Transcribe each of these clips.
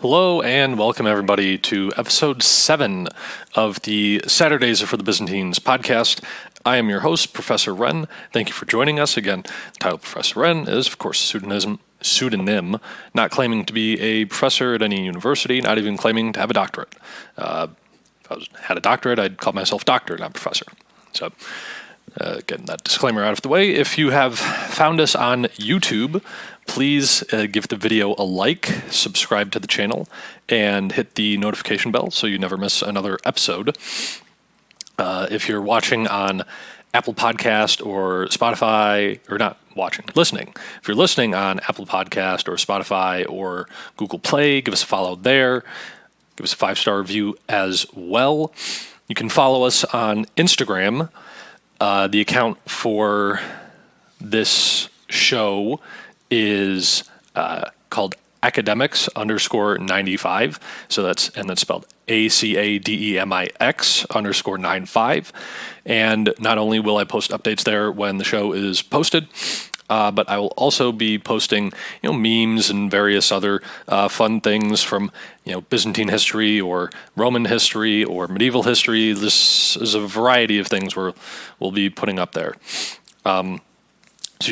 Hello and welcome everybody to episode 7 of the Saturdays Are for the Byzantines podcast. I am your host, Professor Wren. Thank you for joining us. Again, the title Professor Wren is, of course, a pseudonym, not claiming to be a professor at any university, not even claiming to have a doctorate. If I had a doctorate, I'd call myself doctor, not professor. So, getting that disclaimer out of the way. If you have found us on YouTube, please give the video a like, subscribe to the channel, and hit the notification bell so you never miss another episode. If you're watching on Apple Podcast or Spotify, or not watching, listening. If you're listening on Apple Podcast or Spotify or Google Play, give us a follow there. Give us a 5-star review as well. You can follow us on Instagram. The account for this show is called academics_95. So that's spelled ACADEMIX_95. And not only will I post updates there when the show is posted, but I will also be posting, memes and various other fun things from, Byzantine history or Roman history or medieval history. This is a variety of things we'll be putting up there. So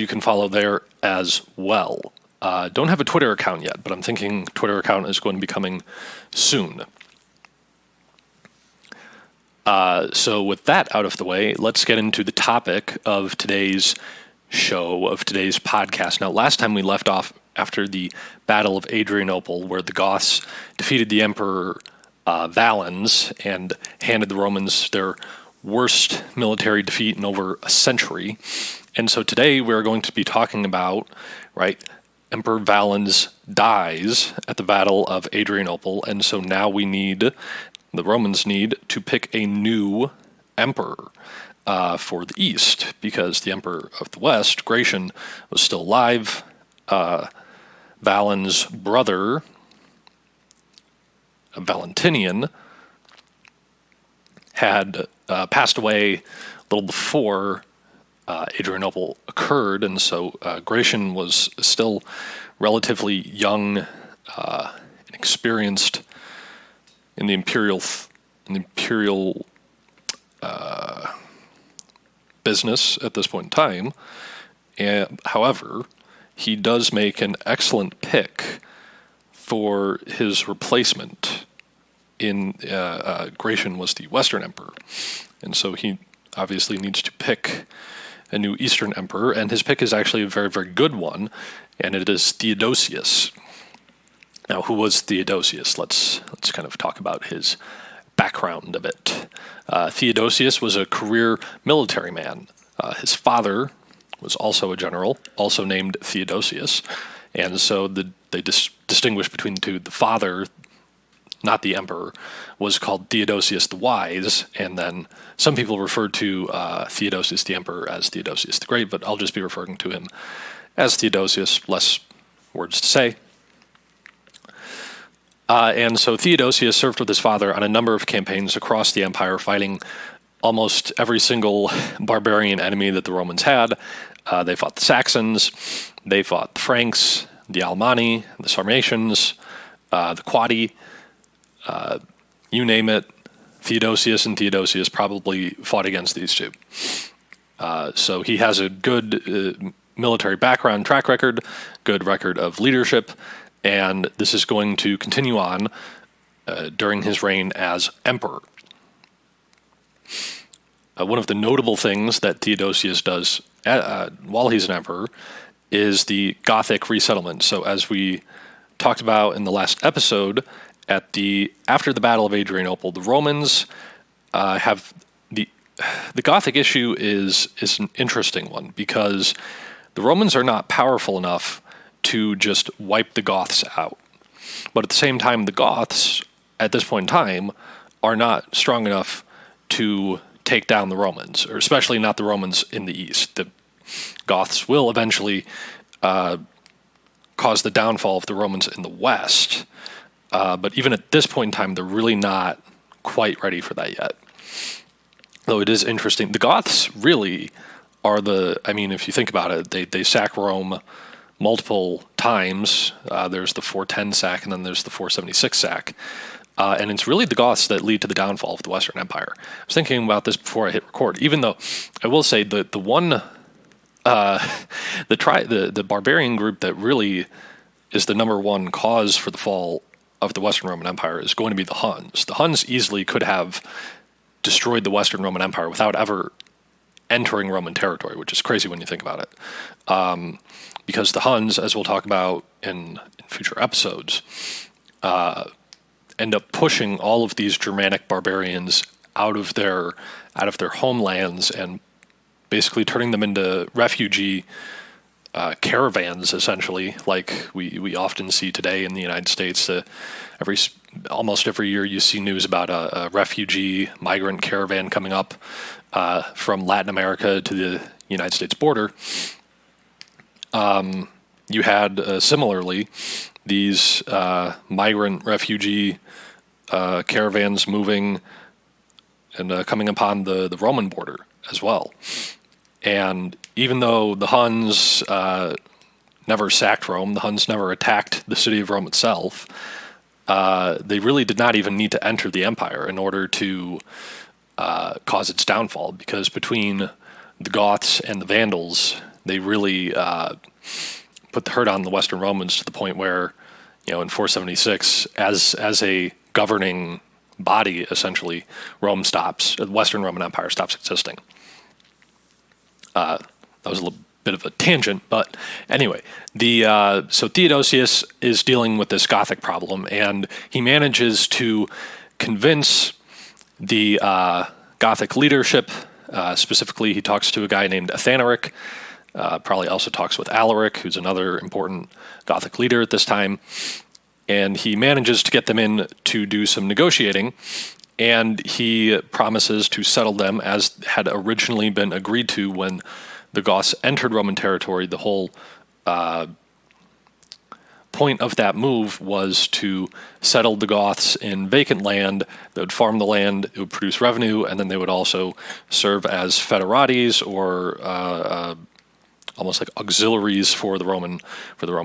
you can follow there as well. Don't have a Twitter account yet, but I'm thinking Twitter account is going to be coming soon. So with that out of the way, let's get into the topic of today's show, of today's podcast. Now, last time we left off after the Battle of Adrianople, where the Goths defeated the Emperor Valens and handed the Romans their worst military defeat in over a century. And so today we're going to be talking about, Emperor Valens dies at the Battle of Adrianople, and so now the Romans need to pick a new emperor for the East, because the emperor of the West, Gratian, was still alive. Valens' brother, Valentinian, had passed away a little before Adrianople occurred, and so Gratian was still relatively young and experienced in the imperial business at this point in time. However, he does make an excellent pick for his replacement. Gratian was the Western Emperor, and so he obviously needs to pick a new Eastern Emperor, and his pick is actually a very, very good one, and it is Theodosius. Now, who was Theodosius? Let's kind of talk about his background a bit. Theodosius was a career military man. His father was also a general, also named Theodosius, and so they distinguish between the two. The father, not the emperor, was called Theodosius the Wise, and then some people refer to Theodosius the Emperor as Theodosius the Great, but I'll just be referring to him as Theodosius, less words to say. And so Theodosius served with his father on a number of campaigns across the empire, fighting almost every single barbarian enemy that the Romans had. They fought the Saxons, they fought the Franks, the Alemanni, the Sarmatians, the Quadi, you name it. Theodosius and Theodosius probably fought against these two. So he has a good military background, track record, good record of leadership, and this is going to continue on during his reign as emperor. One of the notable things that Theodosius does while he's an emperor is the Gothic resettlement. So as we talked about in the last episode, after the Battle of Adrianople, the Romans have the Gothic issue is an interesting one, because the Romans are not powerful enough to just wipe the Goths out. But at the same time, the Goths, at this point in time, are not strong enough to take down the Romans, or especially not the Romans in the East. The Goths will eventually cause the downfall of the Romans in the West. But even at this point in time, they're really not quite ready for that yet. Though it is interesting. The Goths really are if you think about it, they sack Rome multiple times. There's the 410 sack, and then there's the 476 sack. And it's really the Goths that lead to the downfall of the Western Empire. I was thinking about this before I hit record, even though I will say the barbarian group that really is the number one cause for the fall of the Western Roman Empire is going to be the Huns. The Huns easily could have destroyed the Western Roman Empire without ever entering Roman territory, which is crazy when you think about it. Because the Huns, as we'll talk about in future episodes, end up pushing all of these Germanic barbarians out of their homelands and basically turning them into refugee caravans, essentially, like we often see today in the United States. Almost every year you see news about a refugee migrant caravan coming up from Latin America to the United States border. You had similarly these migrant refugee caravans moving and coming upon the Roman border as well. And even though the Huns never sacked Rome, the Huns never attacked the city of Rome itself, they really did not even need to enter the empire in order to cause its downfall, because between the Goths and the Vandals, they really put the hurt on the Western Romans to the point where, in 476, as a governing body, essentially, the Western Roman Empire stops existing. That was a little bit of a tangent, but anyway, so Theodosius is dealing with this Gothic problem, and he manages to convince the Gothic leadership. Specifically, he talks to a guy named Athanaric. Probably also talks with Alaric, who's another important Gothic leader at this time, and he manages to get them in to do some negotiating. And he promises to settle them as had originally been agreed to when the Goths entered Roman territory. The whole point of that move was to settle the Goths in vacant land. They would farm the land, it would produce revenue, and then they would also serve as foederates, or almost like auxiliaries for the Roman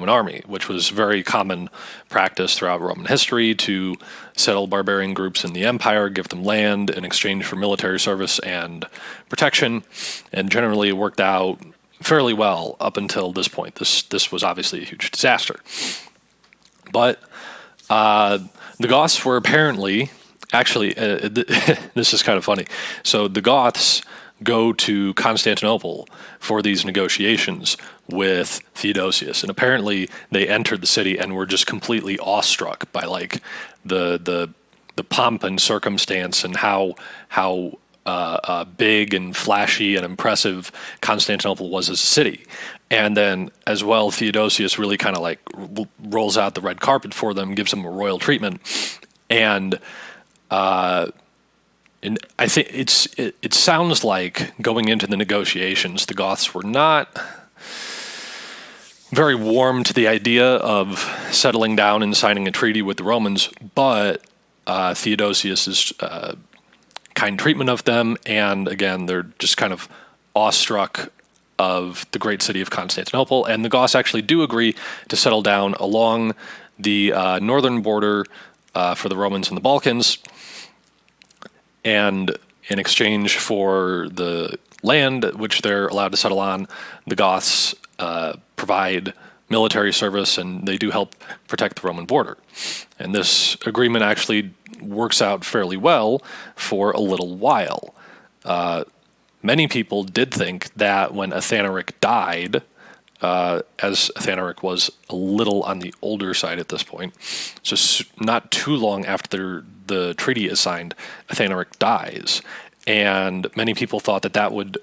army, which was very common practice throughout Roman history, to settle barbarian groups in the empire, give them land in exchange for military service and protection, and generally it worked out fairly well up until this point. This was obviously a huge disaster. But the Goths were apparently, this is kind of funny. So the Goths go to Constantinople for these negotiations with Theodosius, and apparently they entered the city and were just completely awestruck by like the pomp and circumstance and how big and flashy and impressive Constantinople was as a city. And then as well, Theodosius really kind of like rolls out the red carpet for them, gives them a royal treatment, and I think it sounds like going into the negotiations, the Goths were not very warm to the idea of settling down and signing a treaty with the Romans, but Theodosius's kind treatment of them, and again, they're just kind of awestruck of the great city of Constantinople, and the Goths actually do agree to settle down along the northern border for the Romans in the Balkans. And in exchange for the land which they're allowed to settle on, the Goths provide military service, and they do help protect the Roman border. And this agreement actually works out fairly well for a little while. Many people did think that when Athanaric died, as Athanaric was a little on the older side at this point, so not too long after the treaty is signed, Athanaric dies, and many people thought that would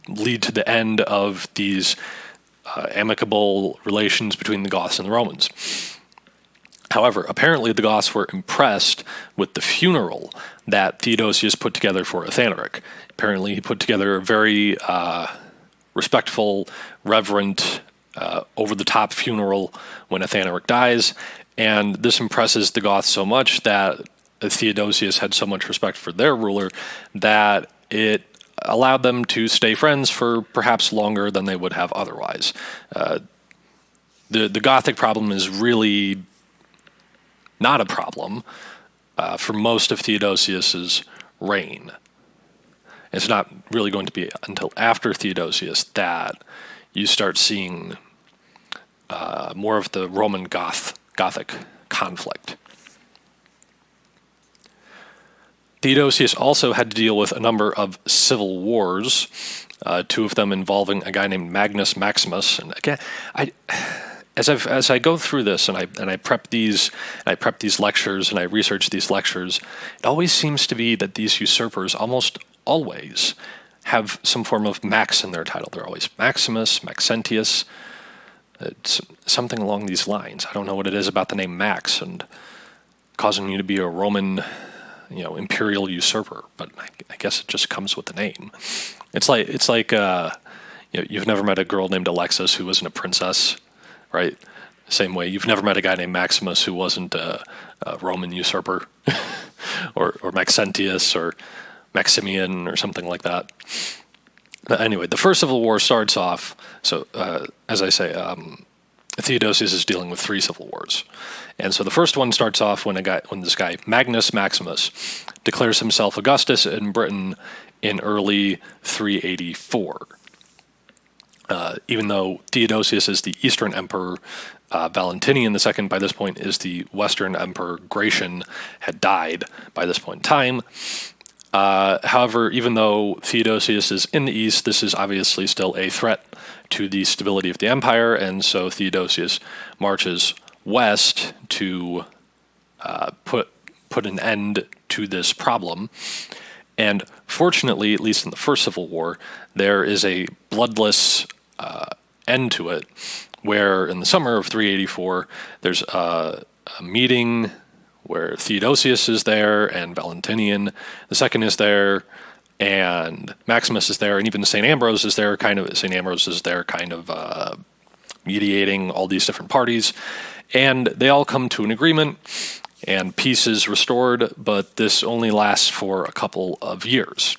lead to the end of these amicable relations between the Goths and the Romans. However, apparently the Goths were impressed with the funeral that Theodosius put together for Athanaric. Apparently he put together a very respectful, reverent, over-the-top funeral when Athanaric dies, and this impresses the Goths so much that Theodosius had so much respect for their ruler that it allowed them to stay friends for perhaps longer than they would have otherwise. the Gothic problem is really not a problem for most of Theodosius's reign. It's not really going to be until after Theodosius that you start seeing more of the Roman Gothic conflict. Theodosius also had to deal with a number of civil wars, two of them involving a guy named Magnus Maximus. And again, as I go through this and I prep these lectures and I research these lectures, it always seems to be that these usurpers almost always have some form of Max in their title. They're always Maximus, Maxentius, it's something along these lines. I don't know what it is about the name Max and causing you to be a Roman, imperial usurper, but I guess it just comes with the name. It's like you've never met a girl named Alexis who wasn't a princess, right? Same way, you've never met a guy named Maximus who wasn't a Roman usurper, or Maxentius or Maximian or something like that. But anyway, the First Civil War starts off, so as I say, Theodosius is dealing with 3 civil wars. And so the first one starts off when this guy, Magnus Maximus, declares himself Augustus in Britain in early 384. Even though Theodosius is the Eastern Emperor, Valentinian II by this point is the Western Emperor. Gratian had died by this point in time. However, even though Theodosius is in the east, this is obviously still a threat to the stability of the empire, and so Theodosius marches west to put an end to this problem. And fortunately, at least in the First Civil War, there is a bloodless end to it, where in the summer of 384, there's a meeting where Theodosius is there, and Valentinian II is there, and Maximus is there, and even St. Ambrose is there, mediating all these different parties. And they all come to an agreement, and peace is restored, but this only lasts for a couple of years.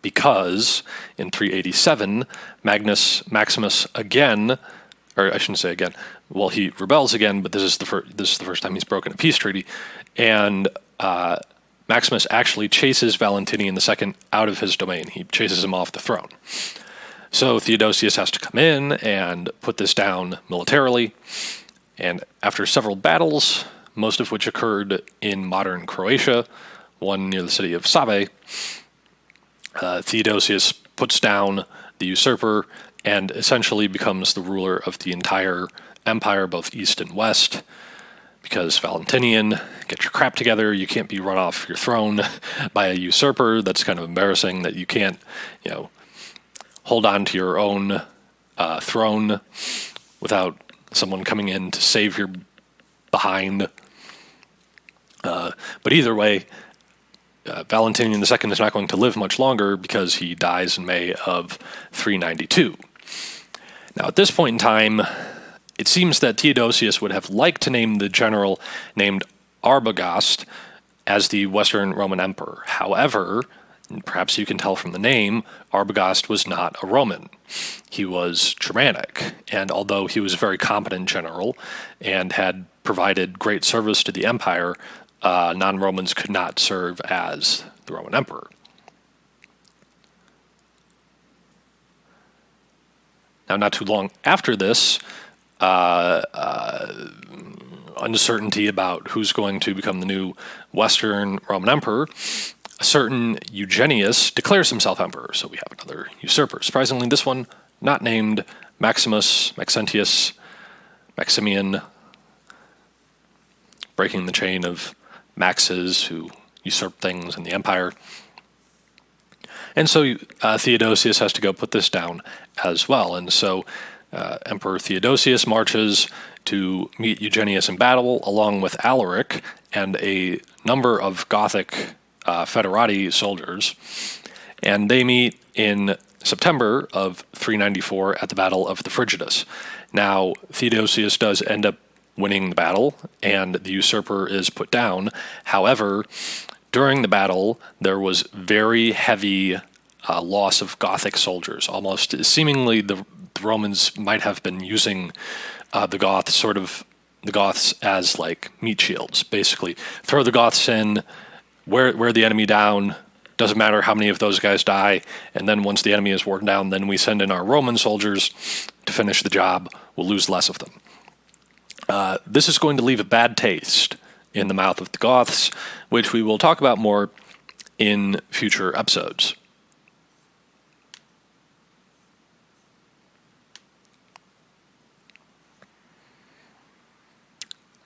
Because in 387, Maximus again, or I shouldn't say again, well, he rebels again, but this is the first time he's broken a peace treaty, and Maximus actually chases Valentinian II out of his domain. He chases him off the throne. So Theodosius has to come in and put this down militarily, and after several battles, most of which occurred in modern Croatia, one near the city of Save, Theodosius puts down the usurper and essentially becomes the ruler of the entire empire, both east and west, because Valentinian, get your crap together, you can't be run off your throne by a usurper. That's kind of embarrassing that you can't, hold on to your own throne without someone coming in to save your behind. But either way, Valentinian II is not going to live much longer because he dies in May of 392. Now, at this point in time, it seems that Theodosius would have liked to name the general named Arbogast as the Western Roman Emperor. However, and perhaps you can tell from the name, Arbogast was not a Roman. He was Germanic, and although he was a very competent general and had provided great service to the empire, non-Romans could not serve as the Roman Emperor. Now, not too long after this, uncertainty about who's going to become the new Western Roman Emperor, a certain Eugenius declares himself emperor, so we have another usurper. Surprisingly, this one not named Maximus, Maxentius, Maximian, breaking the chain of Maxes who usurp things in the empire. And so Theodosius has to go put this down as well. And so Emperor Theodosius marches to meet Eugenius in battle, along with Alaric and a number of Gothic federati soldiers. And they meet in September of 394 at the Battle of the Frigidus. Now, Theodosius does end up winning the battle, and the usurper is put down. However, during the battle, there was very heavy loss of Gothic soldiers. Almost seemingly the the Romans might have been using the Goths as like meat shields. Basically, throw the Goths in, wear the enemy down. Doesn't matter how many of those guys die, and then once the enemy is worn down, then we send in our Roman soldiers to finish the job. We'll lose less of them. This is going to leave a bad taste in the mouth of the Goths, which we will talk about more in future episodes.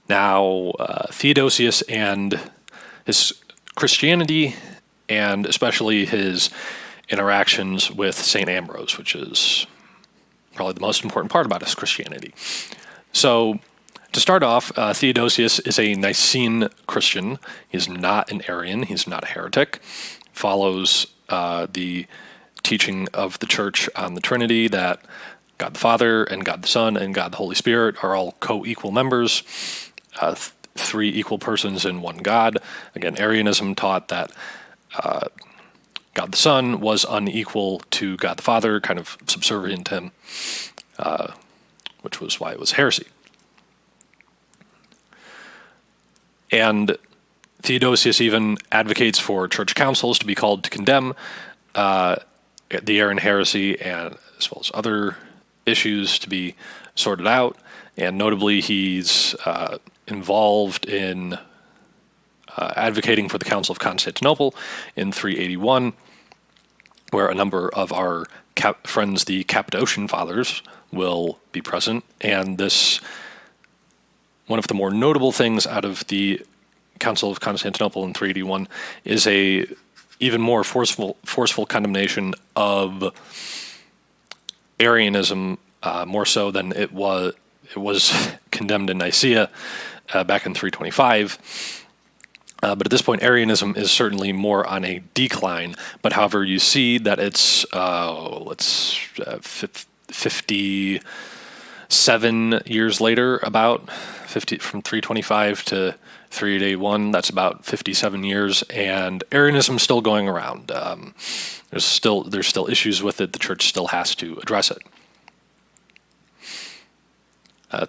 Now, Theodosius and his Christianity, and especially his interactions with St. Ambrose, which is probably the most important part about his Christianity. So, to start off, Theodosius is a Nicene Christian. He's not an Arian. He's not a heretic. Follows the teaching of the Church on the Trinity, that God the Father and God the Son and God the Holy Spirit are all co-equal members, three equal persons in one God. Again, Arianism taught that God the Son was unequal to God the Father, kind of subservient to him, which was why it was heresy. And Theodosius even advocates for church councils to be called to condemn the Arian heresy, and as well as other issues to be sorted out. And notably, he's involved in advocating for the Council of Constantinople in 381, where a number of our friends, the Cappadocian Fathers, will be present. And this, one of the more notable things out of the Council of Constantinople in 381 is a even more forceful condemnation of Arianism, more so than it was condemned in Nicaea back in 325. But at this point, Arianism is certainly more on a decline. But however, you see that it's 57 years later, about 50 from 325 to 381. That's about 57 years, and Arianism's still going around. There's still issues with it. The church still has to address it.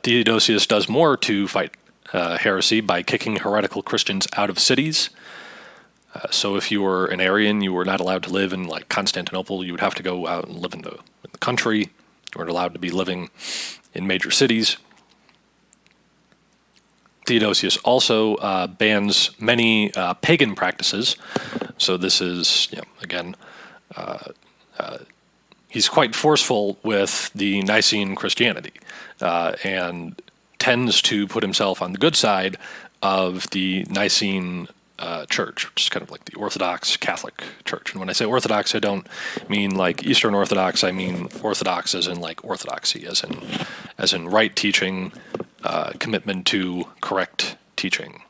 Theodosius does more to fight heresy by kicking heretical Christians out of cities. So if you were an Arian, you were not allowed to live in like Constantinople. You would have to go out and live in the country. You weren't allowed to be living in major cities. Theodosius also bans many pagan practices. So this is, again, he's quite forceful with the Nicene Christianity, and tends to put himself on the good side of the Nicene Church, which is kind of like the Orthodox Catholic Church. And when I say Orthodox, I don't mean like Eastern Orthodox. I mean Orthodox as in like orthodoxy, as in right teaching, commitment to correct teaching.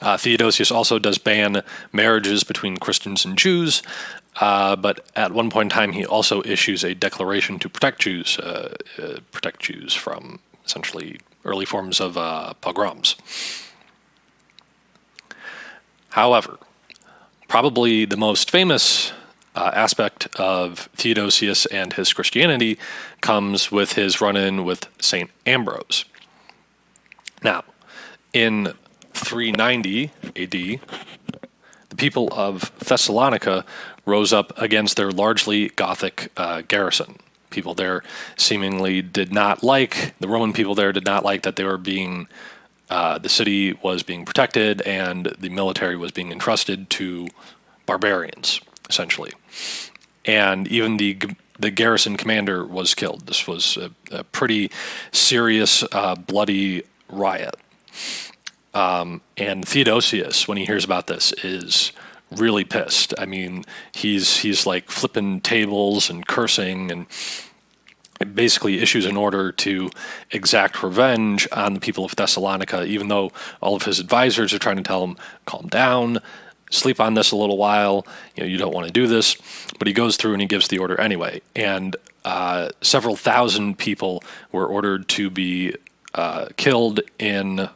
Theodosius also does ban marriages between Christians and Jews, but at one point in time he also issues a declaration to protect Jews from essentially early forms of pogroms. However, probably the most famous aspect of Theodosius and his Christianity comes with his run-in with St. Ambrose. Now, in 390 AD, the people of Thessalonica rose up against their largely Gothic garrison. People there seemingly did not like, the Roman people there did not like that they were being, the city was being protected and the military was being entrusted to barbarians, essentially. And even the garrison commander was killed. This was a pretty serious, bloody riot. And Theodosius, when he hears about this, is really pissed. I mean, he's like flipping tables and cursing, and basically issues an order to exact revenge on the people of Thessalonica, even though all of his advisors are trying to tell him, calm down, sleep on this a little while, you don't want to do this. But he goes through and he gives the order anyway. And several thousand people were ordered to be killed in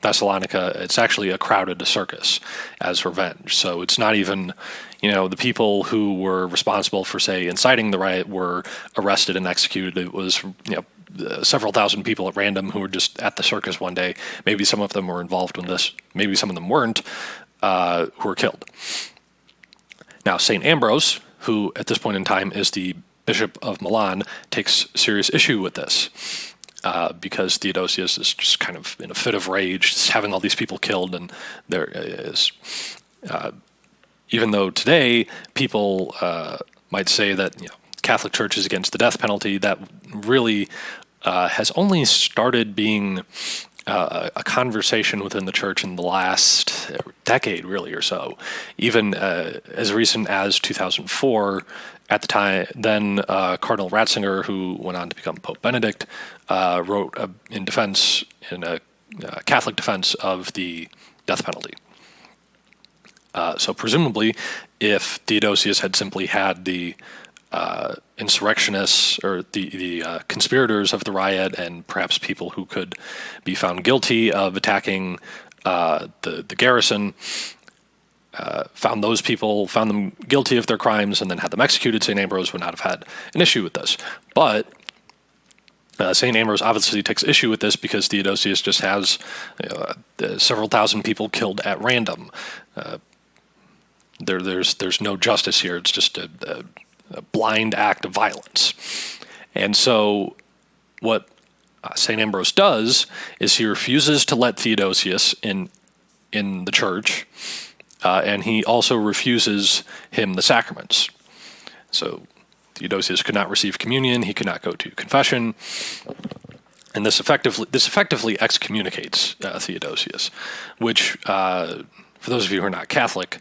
Thessalonica, it's actually a crowded circus as revenge. So it's not even, the people who were responsible for, say, inciting the riot were arrested and executed. It was, several thousand people at random who were just at the circus one day. Maybe some of them were involved in this. Maybe some of them weren't, who were killed. Now, St. Ambrose, who at this point in time is the Bishop of Milan, takes serious issue with this because Theodosius is just kind of in a fit of rage, just having all these people killed, and there is, even though today people might say that Catholic Church is against the death penalty, that really has only started being a conversation within the church in the last decade, really, or so. Even as recent as 2004, at the time, then Cardinal Ratzinger, who went on to become Pope Benedict, wrote in a Catholic defense of the death penalty. So presumably, if Theodosius had simply had the insurrectionists or the conspirators of the riot and perhaps people who could be found guilty of attacking the garrison, found them guilty of their crimes and then had them executed, St. Ambrose would not have had an issue with this. But St. Ambrose obviously takes issue with this because Theodosius just has several thousand people killed at random. There's no justice here. It's just a blind act of violence. And so what St. Ambrose does is he refuses to let Theodosius in the church, and he also refuses him the sacraments. So Theodosius could not receive communion, he could not go to confession, and this effectively excommunicates Theodosius, which, for those of you who are not Catholic,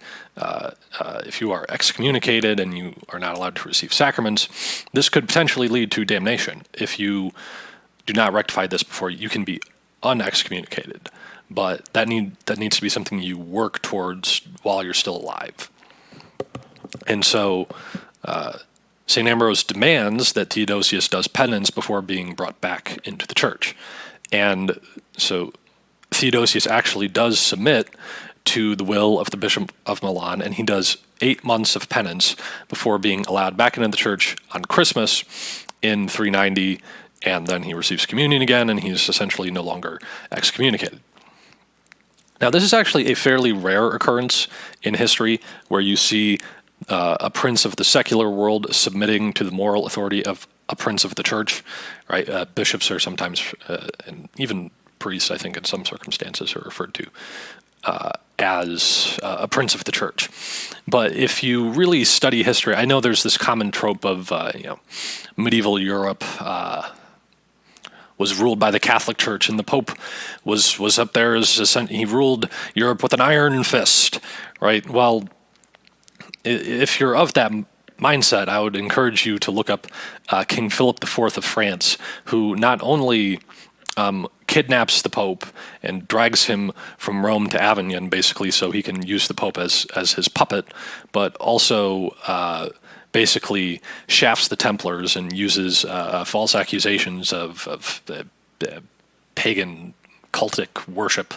if you are excommunicated and you are not allowed to receive sacraments, this could potentially lead to damnation. If you do not rectify this before, you can be unexcommunicated, but that needs to be something you work towards while you're still alive. And so St. Ambrose demands that Theodosius does penance before being brought back into the church. And so Theodosius actually does submit to the will of the Bishop of Milan, and he does 8 months of penance before being allowed back into the church on Christmas in 390, and then he receives communion again, and he's essentially no longer excommunicated. Now, this is actually a fairly rare occurrence in history where you see a prince of the secular world submitting to the moral authority of a prince of the church, right? Bishops are sometimes, and even priests, I think, in some circumstances, are referred to as a prince of the church. But if you really study history, I know there's this common trope of medieval Europe was ruled by the Catholic Church, and the Pope was up there he ruled Europe with an iron fist, right? Well, if you're of that mindset, I would encourage you to look up King Philip IV of France, who not only kidnaps the Pope and drags him from Rome to Avignon, basically so he can use the Pope as his puppet, but also basically shafts the Templars and uses false accusations of pagan cultic worship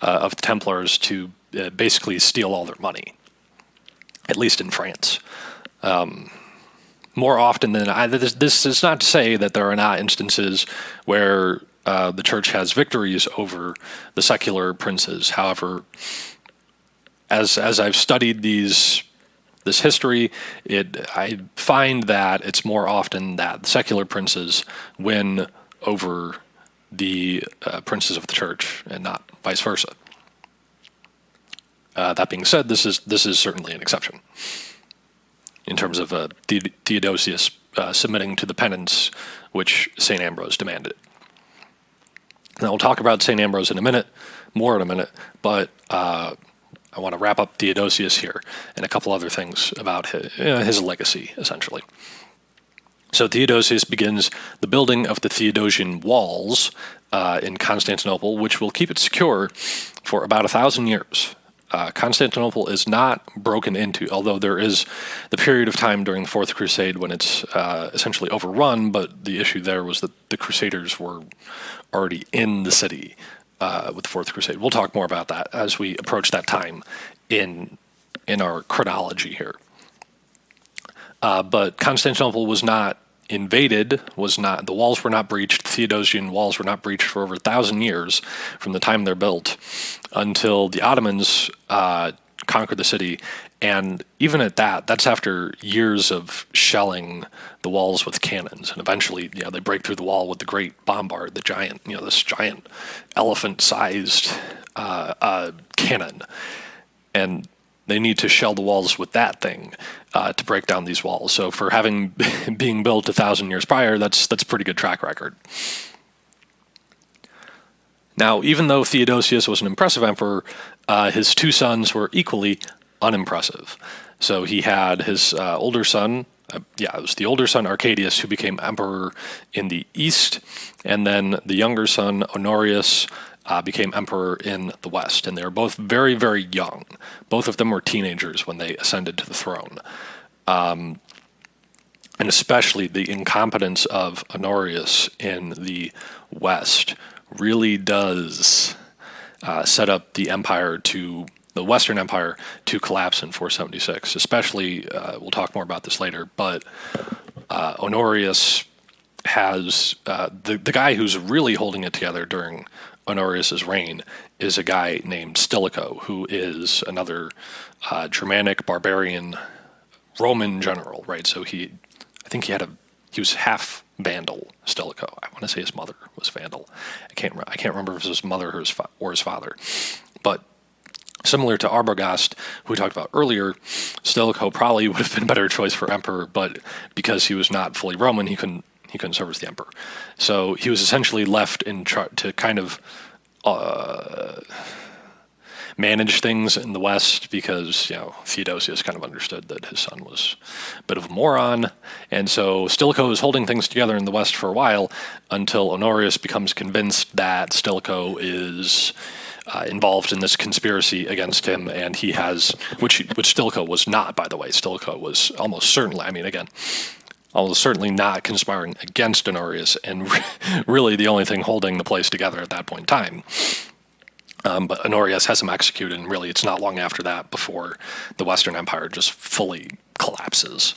of the Templars to basically steal all their money, at least in France. More often than not, this is not to say that there are not instances where the church has victories over the secular princes. However, as I've studied this history, I find that it's more often that the secular princes win over the princes of the church, and not vice versa. That being said, this is certainly an exception in terms of Theodosius submitting to the penance which St. Ambrose demanded. Now, we'll talk about St. Ambrose in a minute, but I want to wrap up Theodosius here and a couple other things about his legacy, essentially. So Theodosius begins the building of the Theodosian walls in Constantinople, which will keep it secure for about 1,000 years. Constantinople is not broken into, although there is the period of time during the Fourth Crusade when it's essentially overrun, but the issue there was that the Crusaders were already in the city with the Fourth Crusade. We'll talk more about that as we approach that time in our chronology here. But Constantinople was not invaded, the walls were not breached, the Theodosian walls were not breached for over 1,000 years from the time they're built until the Ottomans conquered the city. And even at that, that's after years of shelling the walls with cannons. And eventually, they break through the wall with the Great Bombard, the giant, this giant elephant-sized cannon. And they need to shell the walls with that thing to break down these walls. So for having being built 1,000 years prior, that's a pretty good track record. Now, even though Theodosius was an impressive emperor, his two sons were equally unimpressive. So he had his older son, it was the older son Arcadius, who became emperor in the east, and then the younger son Honorius became emperor in the west. And they were both very, very young. Both of them were teenagers when they ascended to the throne. And especially the incompetence of Honorius in the west really does set up the Western Empire to collapse in 476. Especially, we'll talk more about this later, but Honorius has the guy who's really holding it together during Honorius's reign is a guy named Stilicho, who is another Germanic barbarian Roman general, right? So I think he was half Vandal, Stilicho. I want to say his mother was Vandal. I can't remember if it was his mother or his father. But similar to Arbogast, who we talked about earlier, Stilicho probably would have been a better choice for emperor, but because he was not fully Roman, he couldn't serve as the emperor. So he was essentially left in to kind of manage things in the West because, Theodosius kind of understood that his son was a bit of a moron. And so Stilicho is holding things together in the West for a while until Honorius becomes convinced that Stilicho is involved in this conspiracy against him, and he has, which Stilicho was not, by the way. Stilicho was almost certainly not conspiring against Honorius, and really the only thing holding the place together at that point in time. But Honorius has him executed, and really it's not long after that before the Western Empire just fully collapses.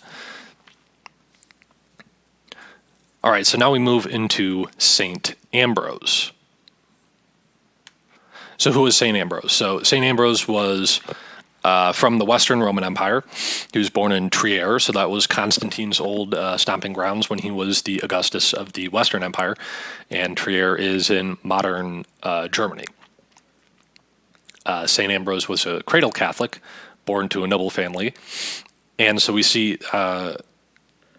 All right, so now we move into St. Ambrose. So who is St. Ambrose? So St. Ambrose was from the Western Roman Empire. He was born in Trier, so that was Constantine's old stomping grounds when he was the Augustus of the Western Empire, and Trier is in modern Germany. St. Ambrose was a cradle Catholic, born to a noble family, and so we see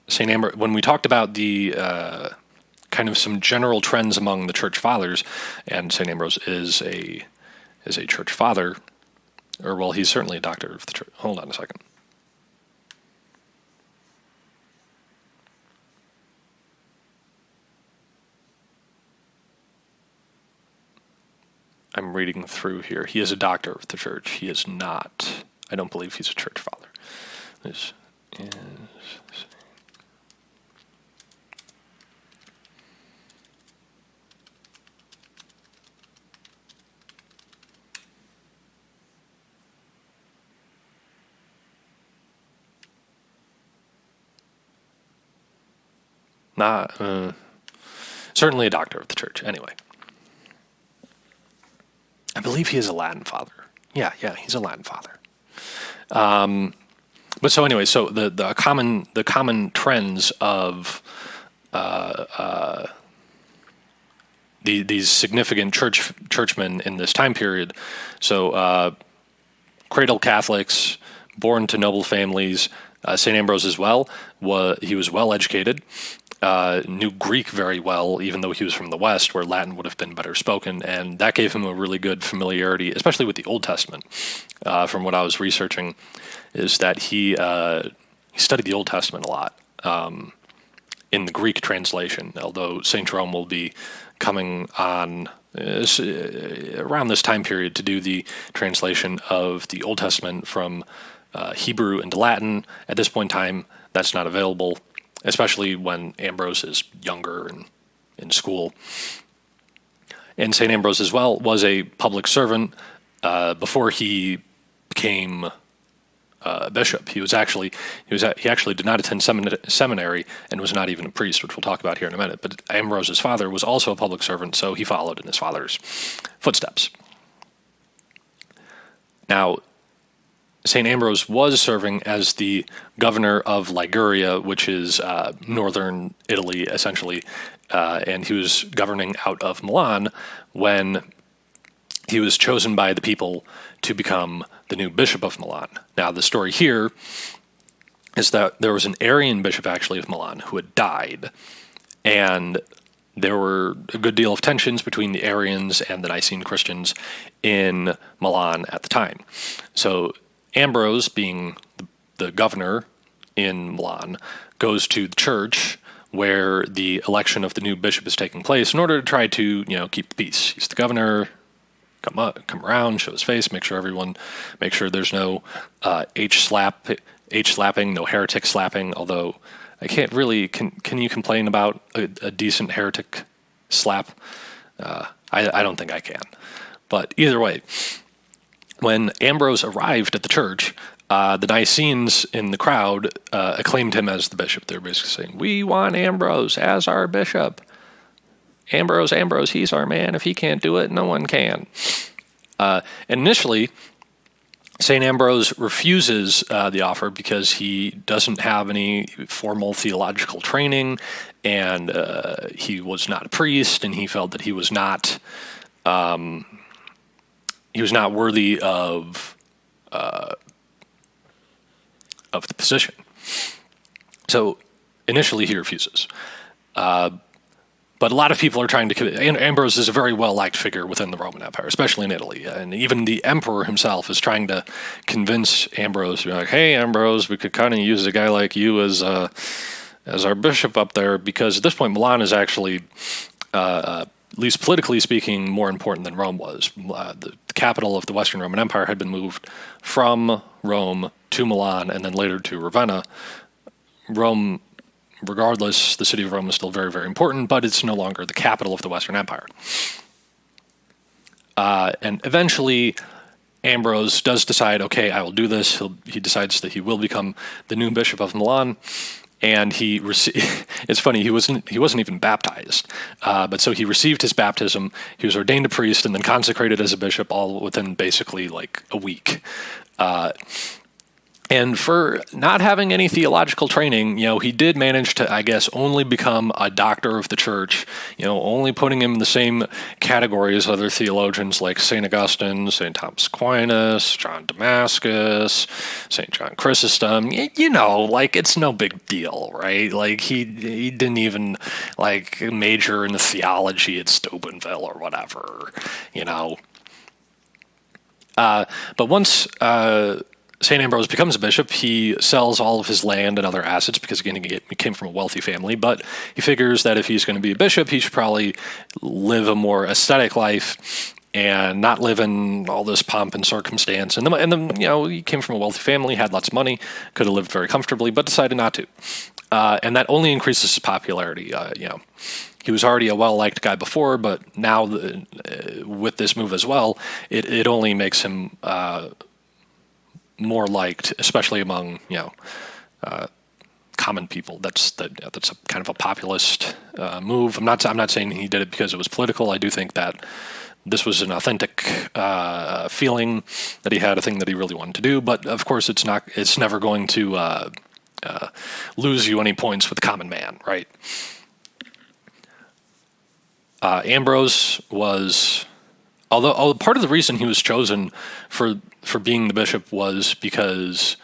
St. Ambrose, when we talked about the kind of some general trends among the church fathers, and St. Ambrose is a church father, or well, he's certainly a doctor of the church. Hold on a second. I'm reading through here. He is a doctor of the church. He is not. I don't believe he's a church father. This is. Certainly a doctor of the church. Anyway, I believe he is a Latin father. Yeah, he's a Latin father. But so anyway, so the common trends of these significant churchmen in this time period. So cradle Catholics, born to noble families. St. Ambrose as well. He was well educated, knew Greek very well, even though he was from the West, where Latin would have been better spoken, and that gave him a really good familiarity, especially with the Old Testament. From what I was researching, is that he studied the Old Testament a lot in the Greek translation, although St. Jerome will be coming on around this time period to do the translation of the Old Testament from Hebrew into Latin. At this point in time, that's not available, especially when Ambrose is younger and in school. And St. Ambrose as well was a public servant before he became bishop. He actually did not attend seminary and was not even a priest, which we'll talk about here in a minute. But Ambrose's father was also a public servant, so he followed in his father's footsteps. Now, St. Ambrose was serving as the governor of Liguria, which is northern Italy, essentially, and he was governing out of Milan when he was chosen by the people to become the new bishop of Milan. Now, the story here is that there was an Arian bishop, actually, of Milan who had died, and there were a good deal of tensions between the Arians and the Nicene Christians in Milan at the time. So Ambrose, being the governor in Milan, goes to the church where the election of the new bishop is taking place in order to try to, keep the peace. He's the governor. Come around, show his face, make sure there's no H-slapping, no heretic slapping, although I can't really, can you complain about a decent heretic slap? I don't think I can. But either way, when Ambrose arrived at the church, the Nicenes in the crowd acclaimed him as the bishop. They were basically saying, "We want Ambrose as our bishop. Ambrose, he's our man. If he can't do it, no one can." And initially, St. Ambrose refuses the offer because he doesn't have any formal theological training, and he was not a priest, and he felt that he was not worthy of the position. So initially, he refuses. But a lot of people are trying to... Ambrose is a very well-liked figure within the Roman Empire, especially in Italy. And even the emperor himself is trying to convince Ambrose, like, "Hey, Ambrose, we could kind of use a guy like you as our bishop up there," because at this point, Milan is actually, at least politically speaking, more important than Rome was. The capital of the Western Roman Empire had been moved from Rome to Milan and then later to Ravenna. Rome... Regardless, the city of Rome is still very, very important, but it's no longer the capital of the Western Empire. And eventually, Ambrose does decide, okay, I will do this. He decides that he will become the new bishop of Milan, and it's funny, he wasn't even baptized. But so he received his baptism, he was ordained a priest, and then consecrated as a bishop all within basically like a week. And for not having any theological training, he did manage to, I guess, only become a doctor of the church, only putting him in the same category as other theologians like St. Augustine, St. Thomas Aquinas, John Damascus, St. John Chrysostom. It's no big deal, right? Like, he didn't even, major in the theology at Steubenville or whatever, But once... St. Ambrose becomes a bishop, he sells all of his land and other assets because, again, he came from a wealthy family, but he figures that if he's going to be a bishop, he should probably live a more ascetic life and not live in all this pomp and circumstance. And he came from a wealthy family, had lots of money, could have lived very comfortably, but decided not to. And that only increases his popularity. He was already a well-liked guy before, but now with this move as well, it only makes him... more liked, especially among common people. That's a kind of a populist move. I'm not saying he did it because it was political. I do think that this was an authentic feeling that he had, a thing that he really wanted to do. But of course, it's never going to lose you any points with the common man, right? Ambrose was... Although part of the reason he was chosen for being the bishop was because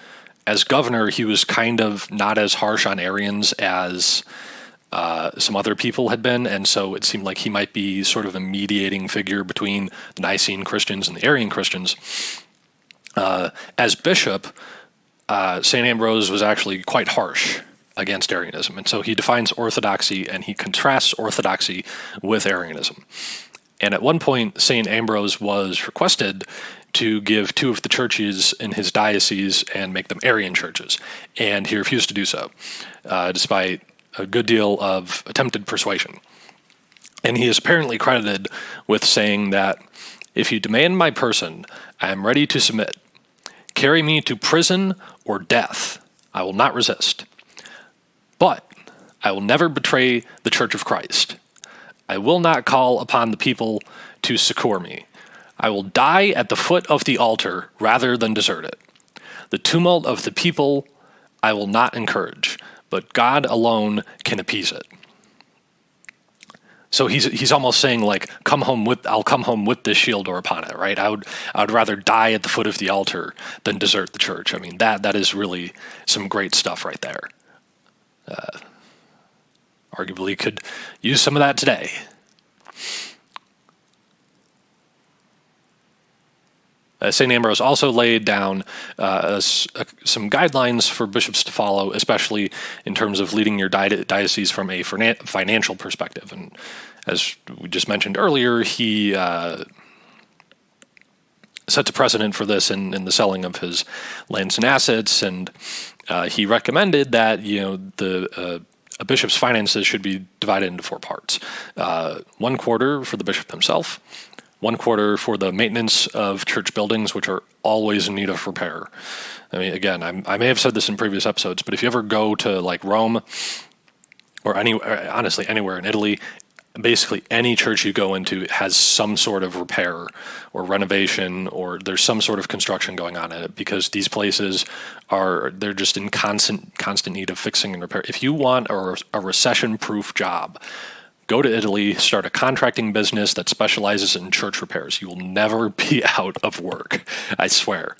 as governor, he was kind of not as harsh on Arians as some other people had been, and so it seemed like he might be sort of a mediating figure between the Nicene Christians and the Arian Christians. As bishop, St. Ambrose was actually quite harsh against Arianism, and so he defines orthodoxy and he contrasts orthodoxy with Arianism. And at one point, St. Ambrose was requested to give two of the churches in his diocese and make them Arian churches, and he refused to do so, despite a good deal of attempted persuasion. And he is apparently credited with saying that, "If you demand my person, I am ready to submit. Carry me to prison or death. I will not resist. But I will never betray the Church of Christ. I will not call upon the people to succor me. I will die at the foot of the altar rather than desert it. The tumult of the people I will not encourage, but God alone can appease it." So he's almost saying, like, I'll come home with this shield or upon it, right? I would rather die at the foot of the altar than desert the church. I mean, that is really some great stuff right there. Arguably could use some of that today. St. Ambrose also laid down some guidelines for bishops to follow, especially in terms of leading your diocese from a financial perspective. And as we just mentioned earlier, he sets a precedent for this in the selling of his lands and assets, and he recommended that a bishop's finances should be divided into 4 parts. 1/4 for the bishop himself, 1/4 for the maintenance of church buildings, which are always in need of repair. I mean, again, I may have said this in previous episodes, but if you ever go to like Rome or honestly anywhere in Italy, basically any church you go into has some sort of repair or renovation, or there's some sort of construction going on in it, because these places they're just in constant need of fixing and repair. If you want a recession-proof job, go to Italy, start a contracting business that specializes in church repairs. You will never be out of work, I swear.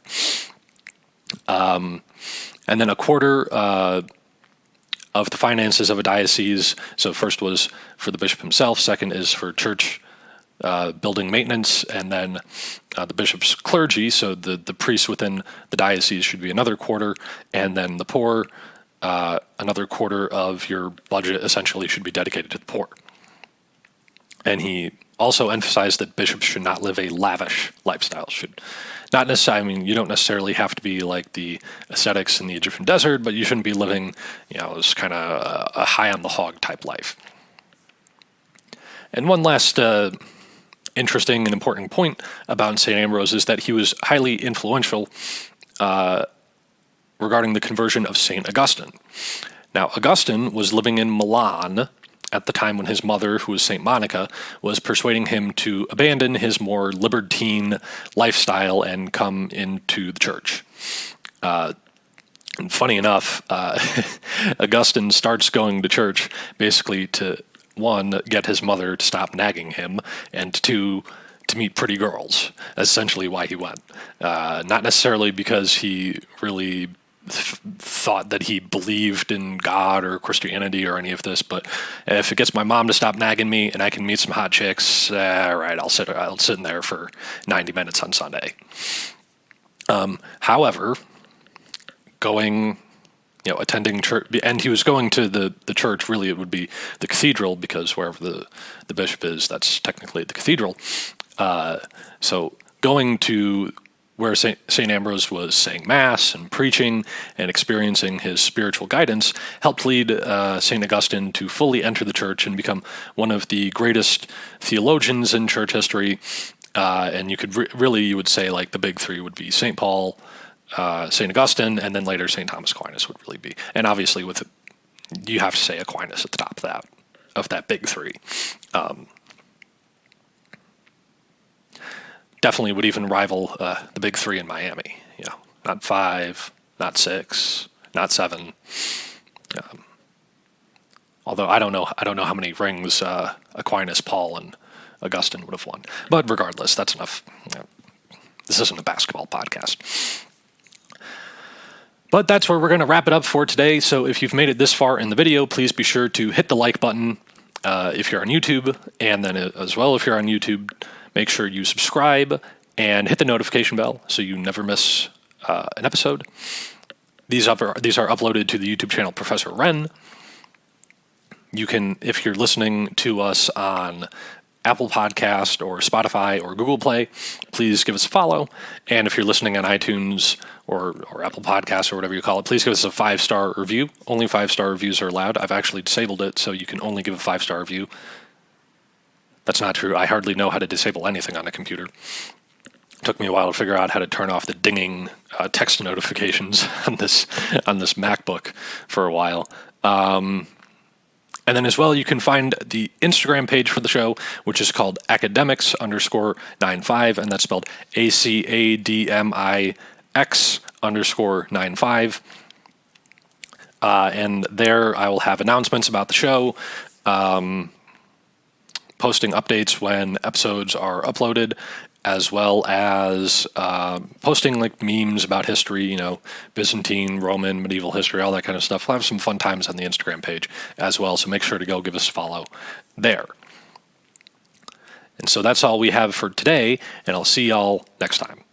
And then 1/4 of the finances of a diocese. So first was for the bishop himself, second is for church building maintenance, and then the bishop's clergy, so the priests within the diocese should be another 1/4, and then the poor, another 1/4 of your budget essentially should be dedicated to the poor. And he also emphasized that bishops should not live a lavish lifestyle. Should not necessarily, I mean, you don't necessarily have to be like the ascetics in the Egyptian desert, but you shouldn't be living, this kind of a high on the hog type life. And one last interesting and important point about St. Ambrose is that he was highly influential regarding the conversion of St. Augustine. Now, Augustine was living in Milan at the time when his mother, who was St. Monica, was persuading him to abandon his more libertine lifestyle and come into the church. And funny enough, Augustine starts going to church basically to, 1, get his mother to stop nagging him, and 2, to meet pretty girls. That's essentially why he went. Not necessarily because he really thought that he believed in God or Christianity or any of this, but if it gets my mom to stop nagging me and I can meet some hot chicks, all right, I'll sit in there for 90 minutes on Sunday. However, going, attending church, and he was going to the church, really it would be the cathedral, because wherever the bishop is, that's technically the cathedral. So going to where St. Ambrose was saying Mass and preaching and experiencing his spiritual guidance helped lead St. Augustine to fully enter the church and become one of the greatest theologians in church history. And you could you would say like the big 3 would be St. Paul, St. Augustine, and then later St. Thomas Aquinas would really be. And obviously you have to say Aquinas at the top of that big 3. Definitely would even rival the big 3 in Miami. Not 5, not 6, not 7. Although I don't know how many rings Aquinas, Paul, and Augustine would have won. But regardless, that's enough. This isn't a basketball podcast. But that's where we're going to wrap it up for today. So if you've made it this far in the video, please be sure to hit the like button if you're on YouTube, and then as well if you're on YouTube, make sure you subscribe and hit the notification bell so you never miss an episode. These are uploaded to the YouTube channel Professor Wren. You can, if you're listening to us on Apple Podcast or Spotify or Google Play, please give us a follow. And if you're listening on iTunes or Apple Podcasts or whatever you call it, please give us a 5-star review. Only 5-star reviews are allowed. I've actually disabled it so you can only give a 5-star review. That's not true. I hardly know how to disable anything on a computer. It took me a while to figure out how to turn off the dinging text notifications on this MacBook for a while. And then as well, you can find the Instagram page for the show, which is called academics_95, and that's spelled ACADMIX_95. And there I will have announcements about the show, posting updates when episodes are uploaded, as well as posting like memes about history, Byzantine, Roman, medieval history, all that kind of stuff. We'll have some fun times on the Instagram page as well, so make sure to go give us a follow there. And so that's all we have for today, and I'll see y'all next time.